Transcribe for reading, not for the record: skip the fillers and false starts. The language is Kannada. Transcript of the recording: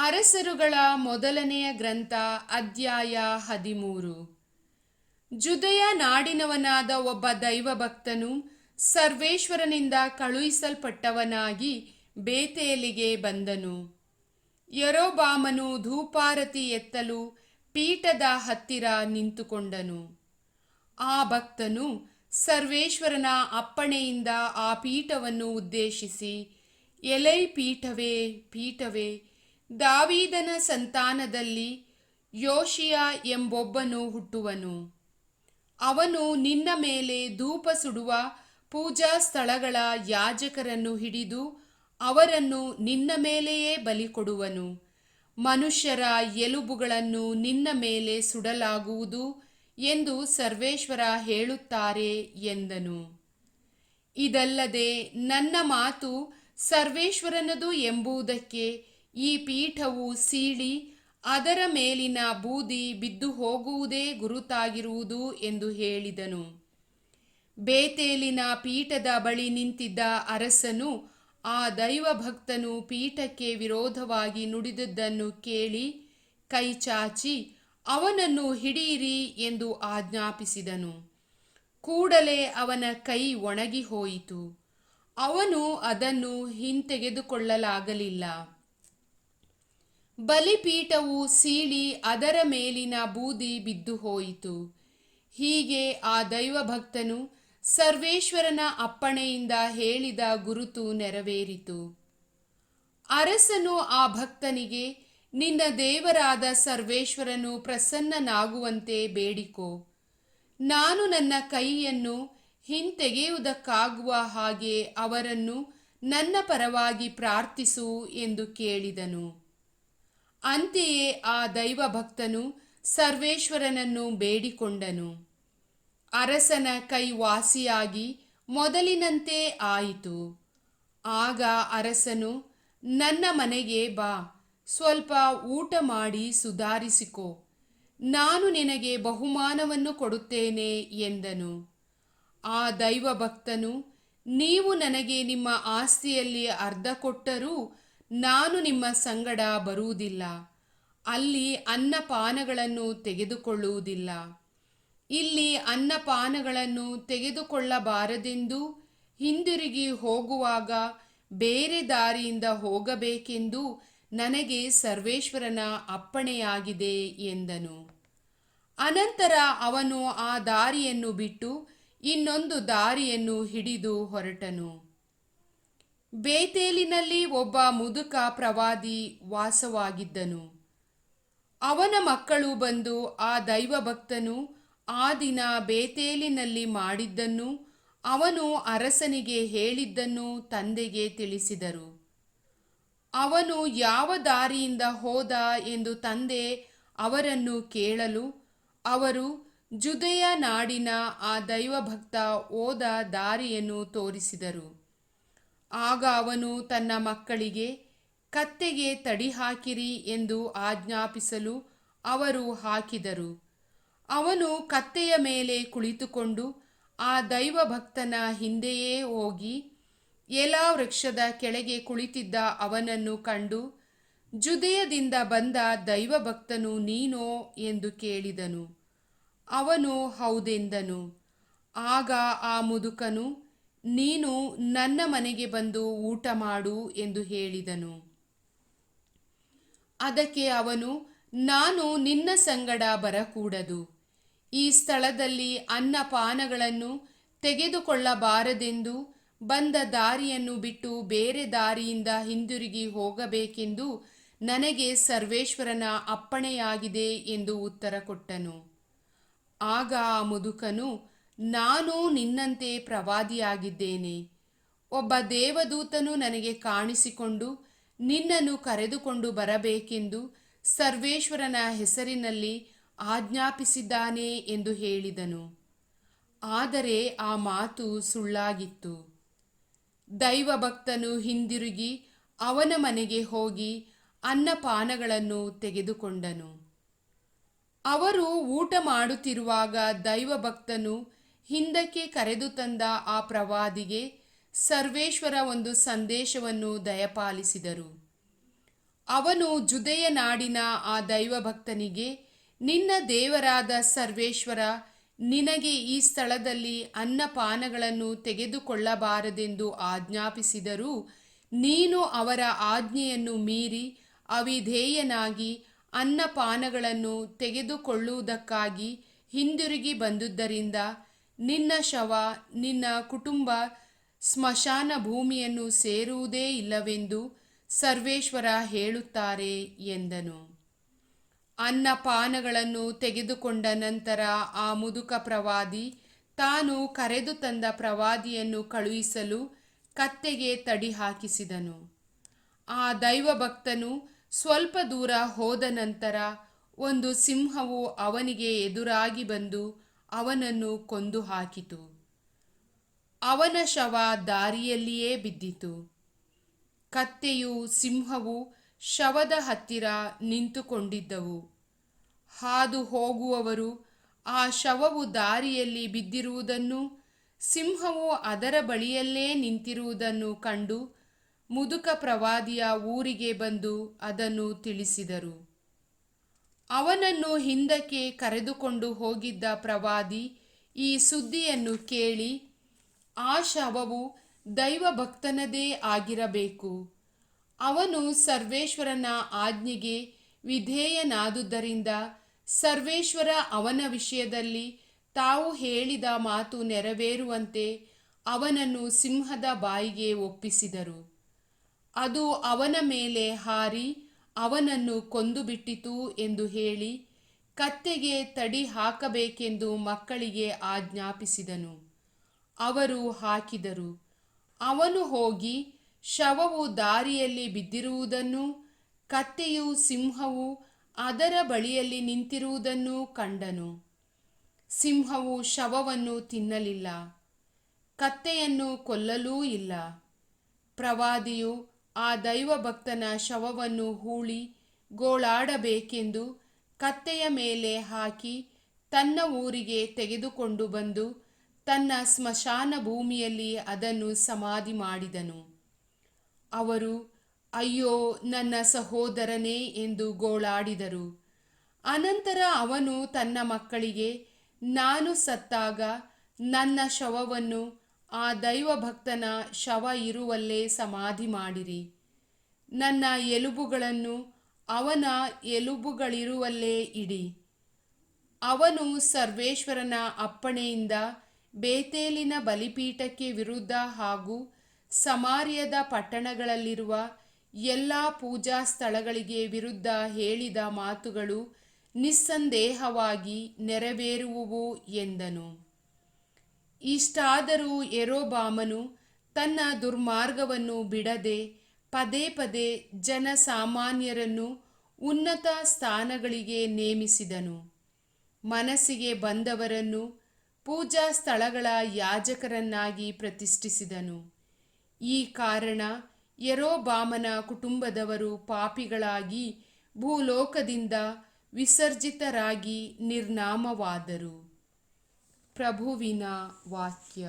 ಅರಸರುಗಳ ಮೊದಲನೆಯ ಗ್ರಂಥ ಅಧ್ಯಾಯ 13. ಜುದೆಯ ನಾಡಿನವನಾದ ಒಬ್ಬ ದೈವಭಕ್ತನು ಸರ್ವೇಶ್ವರನಿಂದ ಕಳುಹಿಸಲ್ಪಟ್ಟವನಾಗಿ ಬೇತೇಲಿಗೆ ಬಂದನು. ಯರೊಬಾಮನು ಧೂಪಾರತಿ ಎತ್ತಲು ಪೀಠದ ಹತ್ತಿರ ನಿಂತುಕೊಂಡನು. ಆ ಭಕ್ತನು ಸರ್ವೇಶ್ವರನ ಅಪ್ಪಣೆಯಿಂದ ಆ ಪೀಠವನ್ನು ಉದ್ದೇಶಿಸಿ, ಎಲೈ ಪೀಠವೇ, ಪೀಠವೇ, ದಾವೀದನ ಸಂತಾನದಲ್ಲಿ ಯೋಷಿಯ ಎಂಬೊಬ್ಬನು ಹುಟ್ಟುವನು. ಅವನು ನಿನ್ನ ಮೇಲೆ ಧೂಪ ಸುಡುವ ಪೂಜಾ ಸ್ಥಳಗಳ ಯಾಜಕರನ್ನು ಹಿಡಿದು ಅವರನ್ನು ನಿನ್ನ ಮೇಲೆಯೇ ಬಲಿ ಕೊಡುವನು. ಮನುಷ್ಯರ ಎಲುಬುಗಳನ್ನು ನಿನ್ನ ಮೇಲೆ ಸುಡಲಾಗುವುದು ಎಂದು ಸರ್ವೇಶ್ವರ ಹೇಳುತ್ತಾರೆ ಎಂದನು. ಇದಲ್ಲದೆ ನನ್ನ ಮಾತು ಸರ್ವೇಶ್ವರನದು ಎಂಬುದಕ್ಕೆ ಈ ಪೀಠವು ಸೀಳಿ ಅದರ ಮೇಲಿನ ಬೂದಿ ಬಿದ್ದು ಹೋಗುವುದೇ ಗುರುತಾಗಿರುವುದು ಎಂದು ಹೇಳಿದನು. ಬೇತೇಲಿನ ಪೀಠದ ಬಳಿ ನಿಂತಿದ್ದ ಅರಸನು ಆ ದೈವಭಕ್ತನು ಪೀಠಕ್ಕೆ ವಿರೋಧವಾಗಿ ನುಡಿದದ್ದನ್ನು ಕೇಳಿ ಕೈಚಾಚಿ ಅವನನ್ನು ಹಿಡಿಯಿರಿ ಎಂದು ಆಜ್ಞಾಪಿಸಿದನು. ಕೂಡಲೇ ಅವನ ಕೈ ಒಣಗಿ ಹೋಯಿತು. ಅವನು ಅದನ್ನು ಹಿಂತೆಗೆದುಕೊಳ್ಳಲಾಗಲಿಲ್ಲ. ಬಲಿಪೀಠವು ಸೀಳಿ ಅದರ ಮೇಲಿನ ಬೂದಿ ಬಿದ್ದು ಹೋಯಿತು. ಹೀಗೆ ಆ ದೈವಭಕ್ತನು ಸರ್ವೇಶ್ವರನ ಅಪ್ಪಣೆಯಿಂದ ಹೇಳಿದ ಗುರುತು ನೆರವೇರಿತು. ಅರಸನು ಆ ಭಕ್ತನಿಗೆ, ನಿನ್ನ ದೇವರಾದ ಸರ್ವೇಶ್ವರನು ಪ್ರಸನ್ನನಾಗುವಂತೆ ಬೇಡಿಕೋ. ನಾನು ನನ್ನ ಕೈಯನ್ನು ಹಿಂತೆಗೆಯುವುದಕ್ಕಾಗುವ ಹಾಗೆ ಅವರನ್ನು ನನ್ನ ಪರವಾಗಿ ಪ್ರಾರ್ಥಿಸು ಎಂದು ಕೇಳಿದನು. ಅಂತೆಯೇ ಆ ದೈವಭಕ್ತನು ಸರ್ವೇಶ್ವರನನ್ನು ಬೇಡಿಕೊಂಡನು. ಅರಸನ ಕೈ ವಾಸಿಯಾಗಿ ಮೊದಲಿನಂತೆ ಆಯಿತು. ಆಗ ಅರಸನು, ನನ್ನ ಮನೆಗೆ ಬಾ, ಸ್ವಲ್ಪ ಊಟ ಮಾಡಿ ಸುಧಾರಿಸಿಕೋ, ನಾನು ನಿನಗೆ ಬಹುಮಾನವನ್ನು ಕೊಡುತ್ತೇನೆ ಎಂದನು. ಆ ದೈವಭಕ್ತನು, ನೀವು ನನಗೆ ನಿಮ್ಮ ಆಸ್ತಿಯಲ್ಲಿ ಅರ್ಧ ಕೊಟ್ಟರೂ ನಾನು ನಿಮ್ಮ ಸಂಗಡ ಬರುವುದಿಲ್ಲ, ಅಲ್ಲಿ ಅನ್ನಪಾನಗಳನ್ನು ತೆಗೆದುಕೊಳ್ಳುವುದಿಲ್ಲ. ಇಲ್ಲಿ ಅನ್ನಪಾನಗಳನ್ನು ತೆಗೆದುಕೊಳ್ಳಬಾರದೆಂದು ಹಿಂದಿರುಗಿ ಹೋಗುವಾಗ ಬೇರೆ ದಾರಿಯಿಂದ ಹೋಗಬೇಕೆಂದು ನನಗೆ ಸರ್ವೇಶ್ವರನ ಅಪ್ಪಣೆಯಾಗಿದೆ ಎಂದನು. ಅನಂತರ ಅವನು ಆ ದಾರಿಯನ್ನು ಬಿಟ್ಟು ಇನ್ನೊಂದು ದಾರಿಯನ್ನು ಹಿಡಿದು ಹೊರಟನು. ಬೇತೇಲಿನಲ್ಲಿ ಒಬ್ಬ ಮುದುಕ ಪ್ರವಾದಿ ವಾಸವಾಗಿದ್ದನು. ಅವನ ಮಕ್ಕಳು ಬಂದು ಆ ದೈವಭಕ್ತನು ಆ ದಿನ ಬೇತೇಲಿನಲ್ಲಿ ಮಾಡಿದ್ದನ್ನು ಅವನು ಅರಸನಿಗೆ ಹೇಳಿದ್ದನ್ನು ತಂದೆಗೆ ತಿಳಿಸಿದರು. ಅವನು ಯಾವ ದಾರಿಯಿಂದ ಹೋದ ಎಂದು ತಂದೆ ಅವರನ್ನು ಕೇಳಲು ಅವರು ಜುದೆಯ ನಾಡಿನ ಆ ದೈವಭಕ್ತ ಹೋದ ದಾರಿಯನ್ನು ತೋರಿಸಿದರು. ಆಗ ಅವನು ತನ್ನ ಮಕ್ಕಳಿಗೆ, ಕತ್ತೆಗೆ ತಡಿ ಹಾಕಿರಿ ಎಂದು ಆಜ್ಞಾಪಿಸಲು ಅವರು ಹಾಕಿದರು. ಅವನು ಕತ್ತೆಯ ಮೇಲೆ ಕುಳಿತುಕೊಂಡು ಆ ದೈವಭಕ್ತನ ಹಿಂದೆಯೇ ಹೋಗಿ ಎಲಾ ವೃಕ್ಷದ ಕೆಳಗೆ ಕುಳಿತಿದ್ದ ಅವನನ್ನು ಕಂಡು, ಜುದೆಯದಿಂದ ಬಂದ ದೈವಭಕ್ತನು ನೀನೋ ಎಂದು ಕೇಳಿದನು. ಅವನು ಹೌದೆಂದನು. ಆಗ ಆ ಮುದುಕನು, ನೀನು ನನ್ನ ಮನೆಗೆ ಬಂದು ಊಟ ಮಾಡು ಎಂದು ಹೇಳಿದನು. ಅದಕ್ಕೆ ಅವನು, ನಾನು ನಿನ್ನ ಸಂಗಡ ಬರಕೂಡದು. ಈ ಸ್ಥಳದಲ್ಲಿ ಅನ್ನಪಾನಗಳನ್ನು ತೆಗೆದುಕೊಳ್ಳಬಾರದೆಂದು ಬಂದ ದಾರಿಯನ್ನು ಬಿಟ್ಟು ಬೇರೆ ದಾರಿಯಿಂದ ಹಿಂದಿರುಗಿ ಹೋಗಬೇಕೆಂದು ನನಗೆ ಸರ್ವೇಶ್ವರನ ಅಪ್ಪಣೆಯಾಗಿದೆ ಎಂದು ಉತ್ತರ ಕೊಟ್ಟನು. ಆಗ ಆ ಮುದುಕನು, ನಾನು ನಿನ್ನಂತೆ ಪ್ರವಾದಿಯಾಗಿದ್ದೇನೆ. ಒಬ್ಬ ದೇವದೂತನು ನನಗೆ ಕಾಣಿಸಿಕೊಂಡು ನಿನ್ನನ್ನು ಕರೆದುಕೊಂಡು ಬರಬೇಕೆಂದು ಸರ್ವೇಶ್ವರನ ಹೆಸರಿನಲ್ಲಿ ಆಜ್ಞಾಪಿಸಿದ್ದಾನೆ ಎಂದು ಹೇಳಿದನು. ಆದರೆ ಆ ಮಾತು ಸುಳ್ಳಾಗಿತ್ತು. ದೈವಭಕ್ತನು ಹಿಂದಿರುಗಿ ಅವನ ಮನೆಗೆ ಹೋಗಿ ಅನ್ನಪಾನಗಳನ್ನು ತೆಗೆದುಕೊಂಡನು. ಅವರು ಊಟ ಮಾಡುತ್ತಿರುವಾಗ ದೈವಭಕ್ತನು ಹಿಂದಕ್ಕೆ ಕರೆದು ತಂದ ಆ ಪ್ರವಾದಿಗೆ ಸರ್ವೇಶ್ವರ ಒಂದು ಸಂದೇಶವನ್ನು ದಯಪಾಲಿಸಿದರು. ಅವನು ಜುದೆಯ ನಾಡಿನ ಆ ದೈವಭಕ್ತನಿಗೆ, ನಿನ್ನ ದೇವರಾದ ಸರ್ವೇಶ್ವರ ನಿನಗೆ ಈ ಸ್ಥಳದಲ್ಲಿ ಅನ್ನಪಾನಗಳನ್ನು ತೆಗೆದುಕೊಳ್ಳಬಾರದೆಂದು ಆಜ್ಞಾಪಿಸಿದರೂ ನೀನು ಅವರ ಆಜ್ಞೆಯನ್ನು ಮೀರಿ ಅವಿಧೇಯನಾಗಿ ಅನ್ನಪಾನಗಳನ್ನು ತೆಗೆದುಕೊಳ್ಳುವುದಕ್ಕಾಗಿ ಹಿಂದಿರುಗಿ ಬಂದುದರಿಂದ ನಿನ್ನ ಶವ ನಿನ್ನ ಕುಟುಂಬ ಸ್ಮಶಾನ ಭೂಮಿಯನ್ನು ಸೇರುವುದೇ ಇಲ್ಲವೆಂದು ಸರ್ವೇಶ್ವರ ಹೇಳುತ್ತಾರೆ ಎಂದನು. ಅನ್ನಪಾನಗಳನ್ನು ತೆಗೆದುಕೊಂಡ ನಂತರ ಆ ಮುದುಕ ಪ್ರವಾದಿ ತಾನು ಕರೆದು ತಂದ ಪ್ರವಾದಿಯನ್ನು ಕಳುಹಿಸಲು ಕತ್ತೆಗೆ ತಡಿ ಹಾಕಿಸಿದನು. ಆ ದೈವಭಕ್ತನು ಸ್ವಲ್ಪ ದೂರ ಹೋದ ನಂತರ ಒಂದು ಸಿಂಹವು ಅವನಿಗೆ ಎದುರಾಗಿ ಬಂದು ಅವನನ್ನು ಕೊಂದು ಹಾಕಿತು. ಅವನ ಶವ ದಾರಿಯಲ್ಲಿಯೇ ಬಿದ್ದಿತು. ಕತ್ತೆಯು ಸಿಂಹವು ಶವದ ಹತ್ತಿರ ನಿಂತುಕೊಂಡಿದ್ದವು. ಹಾದು ಹೋಗುವವರು ಆ ಶವವು ದಾರಿಯಲ್ಲಿ ಬಿದ್ದಿರುವುದನ್ನು, ಸಿಂಹವು ಅದರ ಬಳಿಯಲ್ಲೇ ನಿಂತಿರುವುದನ್ನು ಕಂಡು ಮುದುಕ ಪ್ರವಾದಿಯ ಊರಿಗೆ ಬಂದು ಅದನ್ನು ತಿಳಿಸಿದರು. ಅವನನ್ನು ಹಿಂದಕ್ಕೆ ಕರೆದುಕೊಂಡು ಹೋಗಿದ್ದ ಪ್ರವಾದಿ ಈ ಸುದ್ದಿಯನ್ನು ಕೇಳಿ, ಆ ಶವವು ದೈವಭಕ್ತನದೇ ಆಗಿರಬೇಕು, ಅವನು ಸರ್ವೇಶ್ವರನ ಆಜ್ಞೆಗೆ ವಿಧೇಯನಾದುದರಿಂದ ಸರ್ವೇಶ್ವರ ಅವನ ವಿಷಯದಲ್ಲಿ ತಾವು ಹೇಳಿದ ಮಾತು ನೆರವೇರುವಂತೆ ಅವನನ್ನು ಸಿಂಹದ ಬಾಯಿಗೆ ಒಪ್ಪಿಸಿದರು. ಅದು ಅವನ ಮೇಲೆ ಹಾರಿ ಅವನನ್ನು ಕೊಂದುಬಿಟ್ಟಿತು ಎಂದು ಹೇಳಿ ಕತ್ತೆಗೆ ತಡಿ ಹಾಕಬೇಕೆಂದು ಮಕ್ಕಳಿಗೆ ಆಜ್ಞಾಪಿಸಿದನು. ಅವರು ಹಾಕಿದರು. ಅವನು ಹೋಗಿ ಶವವು ದಾರಿಯಲ್ಲಿ ಬಿದ್ದಿರುವುದನ್ನು, ಕತ್ತೆಯು ಸಿಂಹವು ಅದರ ಬಳಿಯಲ್ಲಿ ನಿಂತಿರುವುದನ್ನು ಕಂಡನು. ಸಿಂಹವು ಶವವನ್ನು ತಿನ್ನಲಿಲ್ಲ, ಕತ್ತೆಯನ್ನು ಕೊಲ್ಲಲೂ ಇಲ್ಲ. ಪ್ರವಾದಿಯು ಆ ದೈವಭಕ್ತನ ಶವವನ್ನು ಹೂಳಿ ಗೋಳಾಡಬೇಕೆಂದು ಕತ್ತೆಯ ಮೇಲೆ ಹಾಕಿ ತನ್ನ ಊರಿಗೆ ತೆಗೆದುಕೊಂಡು ಬಂದು ತನ್ನ ಸ್ಮಶಾನ ಭೂಮಿಯಲ್ಲಿ ಅದನ್ನು ಸಮಾಧಿ ಮಾಡಿದನು. ಅವರು, ಅಯ್ಯೋ ನನ್ನ ಸಹೋದರನೇ ಎಂದು ಗೋಳಾಡಿದರು. ಅನಂತರ ಅವನು ತನ್ನ ಮಕ್ಕಳಿಗೆ, ನಾನು ಸತ್ತಾಗ ನನ್ನ ಶವವನ್ನು ಆ ದೈವಭಕ್ತನ ಶವ ಇರುವಲ್ಲೇ ಸಮಾಧಿ ಮಾಡಿರಿ, ನನ್ನ ಎಲುಬುಗಳನ್ನು ಅವನ ಎಲುಬುಗಳಿರುವಲ್ಲೇ ಇಡಿ. ಅವನು ಸರ್ವೇಶ್ವರನ ಅಪ್ಪಣೆಯಿಂದ ಬೇತೇಲಿನ ಬಲಿಪೀಠಕ್ಕೆ ವಿರುದ್ಧ ಹಾಗೂ ಸಮಾರ್ಯದ ಪಟ್ಟಣಗಳಲ್ಲಿರುವ ಎಲ್ಲ ಪೂಜಾ ಸ್ಥಳಗಳಿಗೆ ವಿರುದ್ಧ ಹೇಳಿದ ಮಾತುಗಳು ನಿಸ್ಸಂದೇಹವಾಗಿ ನೆರವೇರುವುವು ಎಂದನು. ಇಷ್ಟಾದರೂ ಯೆರೊಬ್ಬಾಮನು ತನ್ನ ದುರ್ಮಾರ್ಗವನ್ನು ಬಿಡದೆ ಪದೇ ಪದೇ ಜನಸಾಮಾನ್ಯರನ್ನು ಉನ್ನತ ಸ್ಥಾನಗಳಿಗೆ ನೇಮಿಸಿದನು. ಮನಸ್ಸಿಗೆ ಬಂದವರನ್ನು ಪೂಜಾ ಸ್ಥಳಗಳ ಯಾಜಕರನ್ನಾಗಿ ಪ್ರತಿಷ್ಠಿಸಿದನು. ಈ ಕಾರಣ ಯೆರೊಬ್ಬಾಮನ ಕುಟುಂಬದವರು ಪಾಪಿಗಳಾಗಿ ಭೂಲೋಕದಿಂದ ವಿಸರ್ಜಿತರಾಗಿ ನಿರ್ನಾಮವಾದರು. ಪ್ರಭುವಿನ ವಾಕ್ಯ.